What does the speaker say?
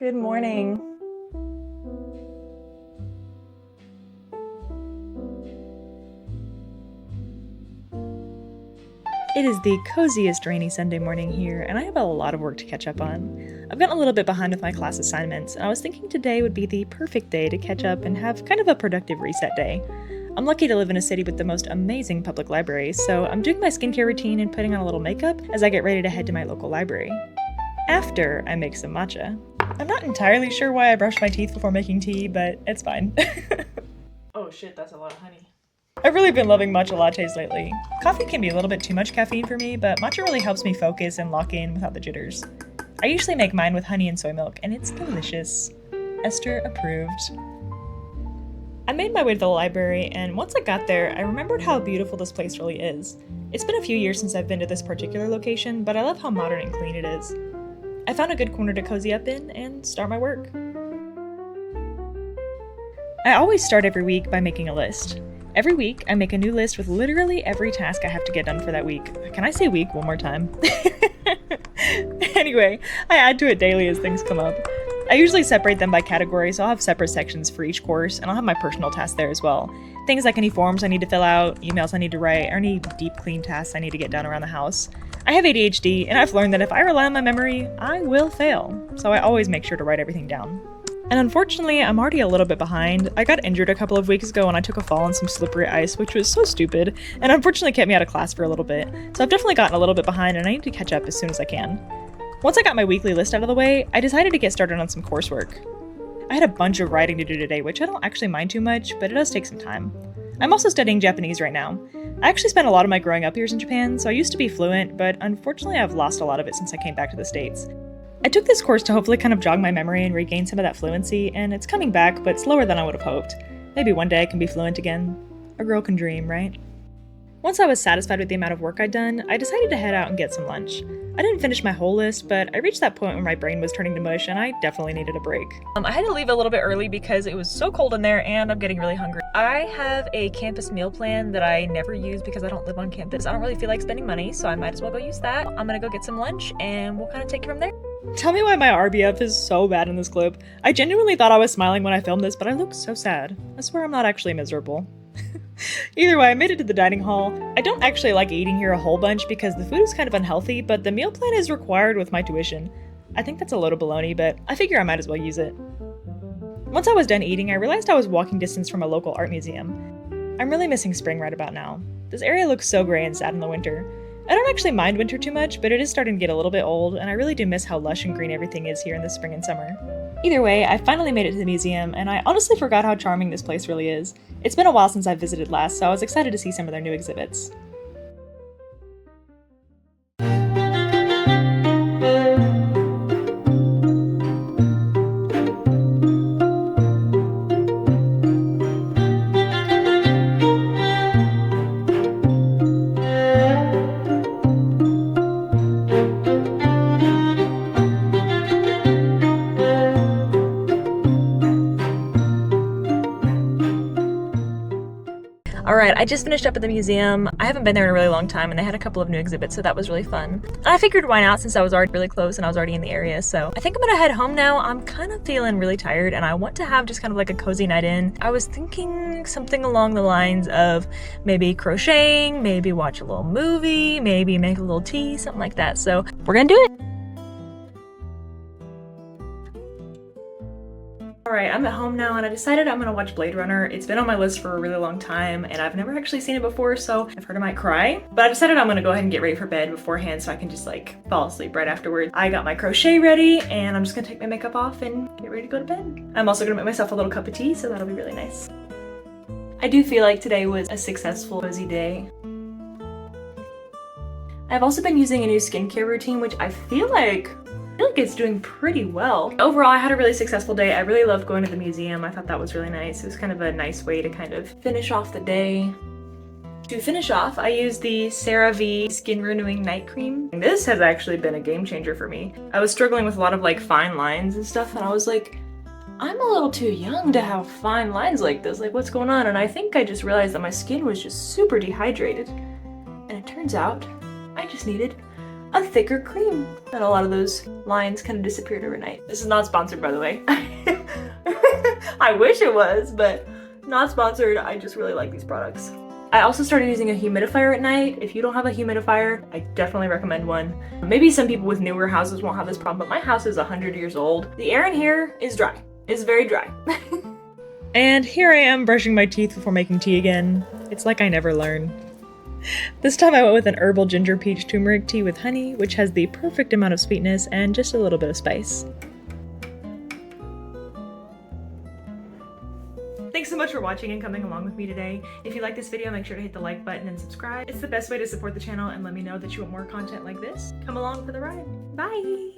Good morning. It is the coziest rainy Sunday morning here, and I have a lot of work to catch up on. I've gotten a little bit behind with my class assignments, and I was thinking today would be the perfect day to catch up and have kind of a productive reset day. I'm lucky to live in a city with the most amazing public libraries, so I'm doing my skincare routine and putting on a little makeup as I get ready to head to my local library. After I make some matcha. I'm not entirely sure why I brushed my teeth before making tea, but it's fine. Oh shit, that's a lot of honey. I've really been loving matcha lattes lately. Coffee can be a little bit too much caffeine for me, but matcha really helps me focus and lock in without the jitters. I usually make mine with honey and soy milk, and it's delicious. Esther approved. I made my way to the library, and once I got there, I remembered how beautiful this place really is. It's been a few years since I've been to this particular location, but I love how modern and clean it is. I found a good corner to cozy up in and start my work. I always start every week by making a list. Every week, I make a new list with literally every task I have to get done for that week. Can I say week one more time? Anyway, I add to it daily as things come up. I usually separate them by category, so I'll have separate sections for each course, and I'll have my personal tasks there as well. Things like any forms I need to fill out, emails I need to write, or any deep clean tasks I need to get done around the house. I have ADHD, and I've learned that if I rely on my memory, I will fail, so I always make sure to write everything down. And unfortunately, I'm already a little bit behind. I got injured a couple of weeks ago when I took a fall on some slippery ice, which was so stupid, and unfortunately kept me out of class for a little bit. So I've definitely gotten a little bit behind, and I need to catch up as soon as I can. Once I got my weekly list out of the way, I decided to get started on some coursework. I had a bunch of writing to do today, which I don't actually mind too much, but it does take some time. I'm also studying Japanese right now. I actually spent a lot of my growing up years in Japan, so I used to be fluent, but unfortunately I've lost a lot of it since I came back to the States. I took this course to hopefully kind of jog my memory and regain some of that fluency, and it's coming back, but slower than I would have hoped. Maybe one day I can be fluent again. A girl can dream, right? Once I was satisfied with the amount of work I'd done, I decided to head out and get some lunch. I didn't finish my whole list, but I reached that point where my brain was turning to mush and I definitely needed a break. I had to leave a little bit early because it was so cold in there and I'm getting really hungry. I have a campus meal plan that I never use because I don't live on campus. I don't really feel like spending money, so I might as well go use that. I'm gonna go get some lunch and we'll kind of take it from there. Tell me why my RBF is so bad in this clip. I genuinely thought I was smiling when I filmed this, but I look so sad. I swear I'm not actually miserable. Either way, I made it to the dining hall. I don't actually like eating here a whole bunch because the food is kind of unhealthy, but the meal plan is required with my tuition. I think that's a load of baloney, but I figure I might as well use it. Once I was done eating, I realized I was walking distance from a local art museum. I'm really missing spring right about now. This area looks so gray and sad in the winter. I don't actually mind winter too much, but it is starting to get a little bit old, and I really do miss how lush and green everything is here in the spring and summer. Either way, I finally made it to the museum, and I honestly forgot how charming this place really is. It's been a while since I visited last, so I was excited to see some of their new exhibits. Alright, I just finished up at the museum. I haven't been there in a really long time and they had a couple of new exhibits, so that was really fun. And I figured why not since I was already really close and I was already in the area, so I think I'm gonna head home now. I'm kind of feeling really tired and I want to have just kind of like a cozy night in. I was thinking something along the lines of maybe crocheting, maybe watch a little movie, maybe make a little tea, something like that. So we're gonna do it! Alright, I'm at home now and I decided I'm gonna watch Blade Runner. It's been on my list for a really long time and I've never actually seen it before, so I've heard I might cry. But I decided I'm gonna go ahead and get ready for bed beforehand so I can just like fall asleep right afterwards. I got my crochet ready and I'm just gonna take my makeup off and get ready to go to bed. I'm also gonna make myself a little cup of tea, so that'll be really nice. I do feel like today was a successful, cozy day. I've also been using a new skincare routine, which I feel like it's doing pretty well. Overall, I had a really successful day. I really loved going to the museum. I thought that was really nice. It was kind of a nice way to kind of finish off the day. To finish off, I used the CeraVe Skin Renewing Night Cream. This has actually been a game changer for me. I was struggling with a lot of like fine lines and stuff, and I was like, I'm a little too young to have fine lines like this. Like, what's going on? And I think I just realized that my skin was just super dehydrated. And it turns out I just needed a thicker cream. And a lot of those lines kind of disappeared overnight. This is not sponsored, by the way. I wish it was, but not sponsored. I just really like these products. I also started using a humidifier at night. If you don't have a humidifier, I definitely recommend one. Maybe some people with newer houses won't have this problem, but my house is 100 years old. The air in here is dry. It's very dry. And here I am brushing my teeth before making tea again. It's like I never learn. This time I went with an herbal ginger peach turmeric tea with honey, which has the perfect amount of sweetness and just a little bit of spice. Thanks so much for watching and coming along with me today. If you like this video, make sure to hit the like button and subscribe. It's the best way to support the channel and let me know that you want more content like this. Come along for the ride. Bye!